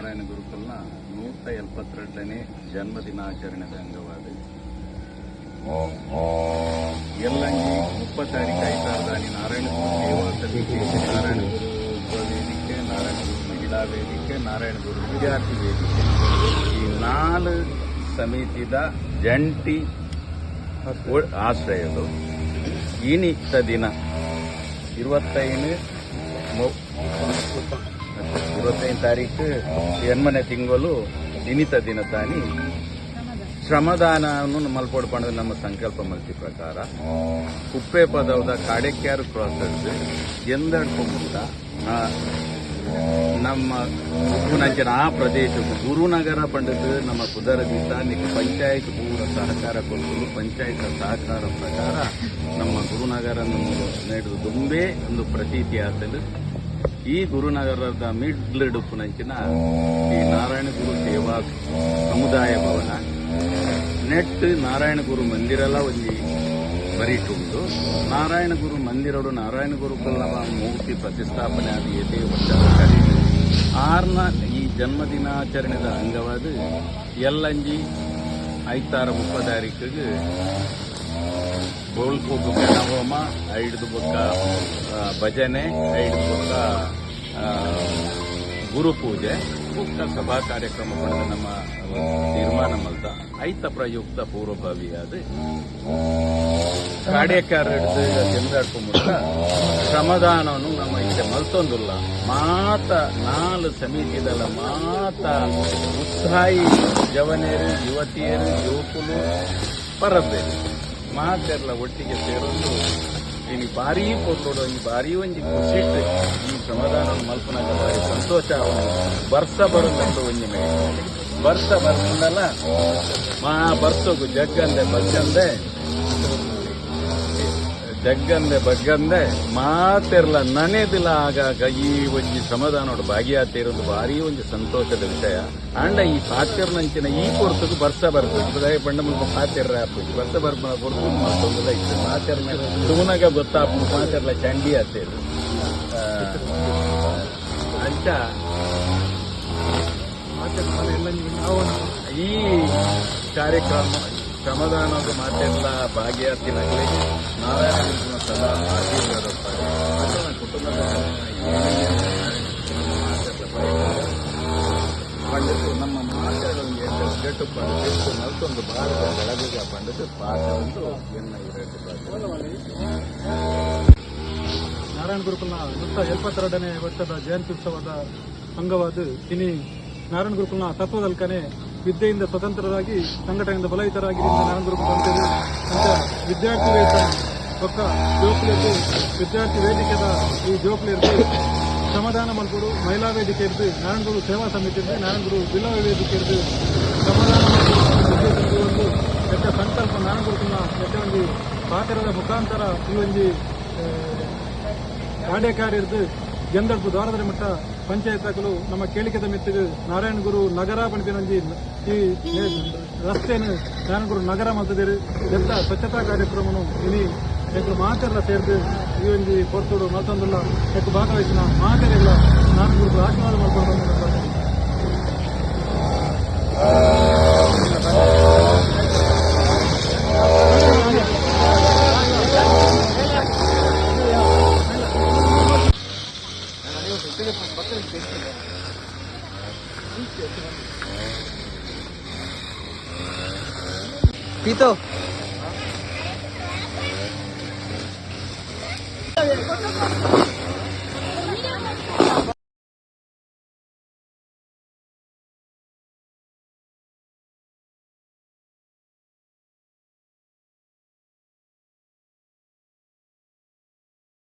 ನಾರಾಯಣ ಗುರುಕುಲ್ನ 172ನೇ ಜನ್ಮದಿನಾಚರಣೆದ ಅಂಗವಾದ ಎಲ್ಲಂಗಿ 30 ತಾರೀಕು ಐತಾರದಾನಿ ನಾರಾಯಣ ಗುರು ಸೇವಾ ಸಮಿತಿ, ನಾರಾಯಣ ಗುರು ಯುವ ವೇದಿಕೆ, ನಾರಾಯಣ ಗುರು ಮಹಿಳಾ ವೇದಿಕೆ, ನಾರಾಯಣ ಗುರು ವಿದ್ಯಾರ್ಥಿ ವೇದಿಕೆ ಈ 4 ಸಮಿತಿದ ಜಂಟಿ ಆಶ್ರಯದು ಇನಿತ್ತ ದಿನ 25 ತಾರೀಕು 8ನೇ ತಿಂಗಳು ಇನಿತ ದಿನ ತಾನಿ ಶ್ರಮದಾನವನ್ನು ಮಲ್ಪಡ್ಕೊಂಡು ನಮ್ಮ ಸಂಕಲ್ಪ ಮಲ್ತಿ ಪ್ರಕಾರ ಕುಪ್ಪೆ ಪದವದ ಕಾಡೆಕ್ಯಾರು ಕ್ರಾಸ್ ಎಂದಡ್ಕೊಂಡ ನಮ್ಮ ಉಪ್ಪುನಂಚಿನ ಆ ಪ್ರದೇಶಕ್ಕೂ ಗುರುನಗರ ಪಂಡಿತ ನಮ್ಮ ಕುದರದಿಂದ ಪಂಚಾಯತ್ ಪೂರ ಸಹಕಾರ ಕೊಟ್ಟು ಪಂಚಾಯತ್ ಸಹಕಾರ ಪ್ರಕಾರ ನಮ್ಮ ಗುರುನಗರ ನಡೆದು ದುಂಬೆ ಒಂದು ಪ್ರತೀತಿ ಆಸಲು ಈ ಗುರುನಗರದ ಮಿಡ್ಲ್ ಉಪ್ಪುನಂಚಿನ ಈ ನಾರಾಯಣ ಗುರು ಸೇವಾ ಸಮುದಾಯ ಭವನ ನೆಟ್ ನಾರಾಯಣ ಗುರು ಮಂದಿರಲ ಒಂಜಿ ಬರೀಟುಂಡು ನಾರಾಯಣ ಗುರು ಮಂದಿರಡು ನಾರಾಯಣ ಗುರುಕುಲವ ಮೂರ್ತಿ ಪ್ರತಿಷ್ಠಾಪನೆ ಆದ ಎದೆ ಒಟ್ಟಾರೆ ಆರ್ನ ಈ ಜನ್ಮದಿನಾಚರಣೆದ ಅಂಗವಾದ ಎಲ್ಲಂಜಿ ಐತಾರ 30 ತಾರೀಕಿಗೆ ಗೋಲ್ಪೋಗು ಗಣಹೋಮ, 5 ಬೊಕ್ಕ ಭಜನೆ, 5 ಬೊಕ್ಕ ಗುರುಪೂಜೆ ಬೊಕ್ಕ ಸಭಾ ಕಾರ್ಯಕ್ರಮ ಪಡೆದ ನಮ್ಮ ತೀರ್ಮಾನ ಮಲ್ತ ಐತ ಪ್ರಯುಕ್ತ ಪೂರ್ವಭಾವಿಯಾದ ಕಾಡ್ಯಕಾರ ಹಿಡಿದು ಎಂದಾಡ್ಕೊಂಡ್ಬಿಟ್ಟ ಶ್ರಮದಾನವನ್ನು ನಮ್ಮ ಇಲ್ಲಿ ಮಲ್ತೊಂದಿಲ್ಲ ಮಾತ 4 ಸಮಿತಿದಲ್ಲ ಮಾತ ಉತ್ಸಾಹಿ ಜವನಿಯರು, ಯುವತಿಯರು, ಯುವಕರು ಪರಬೇರು ಮಾತೆಲ್ಲ ಒಟ್ಟಿಗೆ ಸೇರೋದು ಇನ್ನು ಭಾರೀ ಕೊಟ್ಟೋಡು ಈ ಭಾರೀ ಒಂಜಿ ಖುಷಿಟ್ಟು ಈ ಶ್ರಮದಾನವನ್ನು ಮಲ್ಪನಾಗ ಭಾರಿ ಸಂತೋಷ ಅವನು ಬರ್ಸ ಬರುತ್ತಂದು ಒಂಜಿ ಮೇಲೆ ಬರ್ಸ ಬರ್ಕೊಂಡಲ್ಲ ಬರ್ಸೋಗು ಜಗ್ಗಂದೆ ಬಗ್ಗಂದೆ ಮಾತೆರ್ಲ ನನೆದಿಲ್ಲ ಆಗಾಗ ಈ ಒಂಜಿ ಶ್ರಮದಾನೋಡು ಭಾಗಿಯಾತಿರೋದು ಭಾರಿ ಒಂಜಿ ಸಂತೋಷದ ವಿಷಯ ಅಂಡ ಈ ಪಾತಿರ್ನಂಚಿನ ಈ ಕೊರತದು ಬರ್ಸ ಬರ್ತದೆ ಪಂಡ ಮುಲ್ಪ ಪಾತಿರ್ರ ಬರ್ಸ ಬರ್ಪ ಕೊರತು ಮತ್ತೊಂದಲ್ಲ ಇತ್ತು ಪಾತಿರ್ನ ತೂನಗ ಗೊತ್ತಾಪ ಪಾತಿರ್ಲ ಚಂಡಿ ಆತೇರು ಅಂಚ ಈ ಕಾರ್ಯಕ್ರಮ ಶ್ರಮದಾನದ ಮಾತೆಲ್ಲ ಭಾಗಿಯಾತಿನಾಗಲಿ ನಾರಾಯಣ ಸದಾ ಆಶೀರ್ವಾದ ಕುಟುಂಬದ ಪಂಡಿತು ನಮ್ಮ ಮಾತೆರೊಂದು ಗಟ್ಟು ಪಂಡಿತು ಮತ್ತೊಂದು ಭಾರತ ಬೆಳಗಿಗ ಪಂಡಿತು ಪಾಠವಂದು ಎನ್ನ ನಾರಾಯಣ ಗುರುಕುಲ್ನ 172ನೇ ವರ್ಷದ ಜಯಂತ್ಯುತ್ಸವದ ಅಂಗವಾದ ಇನಿ ನಾರಾಯಣ ಗುರುಕುಲ್ನ ತತ್ವದಲ್ಕನೆ ವಿದ್ಯೆಯಿಂದ ಸ್ವತಂತ್ರರಾಗಿ ಸಂಘಟನೆಯಿಂದ ಬಲಯುತರಾಗಿ ನಾರಾಯಣ ಗುರುಕುಲ ಅಂತೇಳಿ ಅಂತ ವಿದ್ಯಾರ್ಥಿ ವೇತನ ಪಕ್ಕ ಜೋಕ್ಲಿಯದ್ದು ವಿದ್ಯಾರ್ಥಿ ವೇದಿಕೆದ ಈ ಜೋಕ್ಲಿಯದ್ದು ಶ್ರಮದಾನ ಮಲ್ಪಡು ಮಹಿಳಾ ವೇದಿಕೆ ಇರ್ದು ನಾರಾಯಣ ಗುರು ಸೇವಾ ಸಮಿತಿ ಇರ್ದು ನಾರಾಯಣ ಗುರು ಬಿಲ್ಲವ ವೇದಿಕೆ ಇರ್ದು ಶ್ರಮದಾನ ಮಲ್ಪಡು ಒಂದು ಎಟ್ಟ ಸಂಕಲ್ಪ ನಾರಾಯಣ ಗುರುಕುಲ್ನ ಎಟ್ಟ ಒಂದು ಪಾತ್ರದ ಮುಖಾಂತರ ಈ ಒಂದು ಕಾರ್ಯಕಾರ ಇರ್ದು ಗೆಂದಡ್ಪು ದ್ವಾರದ ಮಟ್ಟ ಪಂಚಾಯತ್ಗಳು ನಮ್ಮ ಕೇಳಿಕೆದ ಮೆತ್ತಿಗೆ ನಾರಾಯಣ ಗುರು ನಗರ ಪಂಡಿತನಂಜಿ ಈ ರಸ್ತೆಯನ್ನು ನಾರಾಯಣ ಗುರು ನಗರ ಮಲ್ತದೇರು ಎಲ್ಲ ಸ್ವಚ್ಛತಾ ಕಾರ್ಯಕ್ರಮವನ್ನು ಇನಿ ಎಕ್ಕು ಮಾತೆಲ್ಲ ಸೇರಿದು ಈ ಒಂದು ಕೊರ್ತೋಡು ಮತ್ತೊಂದಲ್ಲ ಎಕ್ಕು ಭಾಗವಹಿಸಿನ ಮಾತೆಲ್ಲ ನಾರಾಯಣ ಗುರು ಆಶೀರ್ವಾದ ಮಾಡ್ಕೊಂಡು Pito.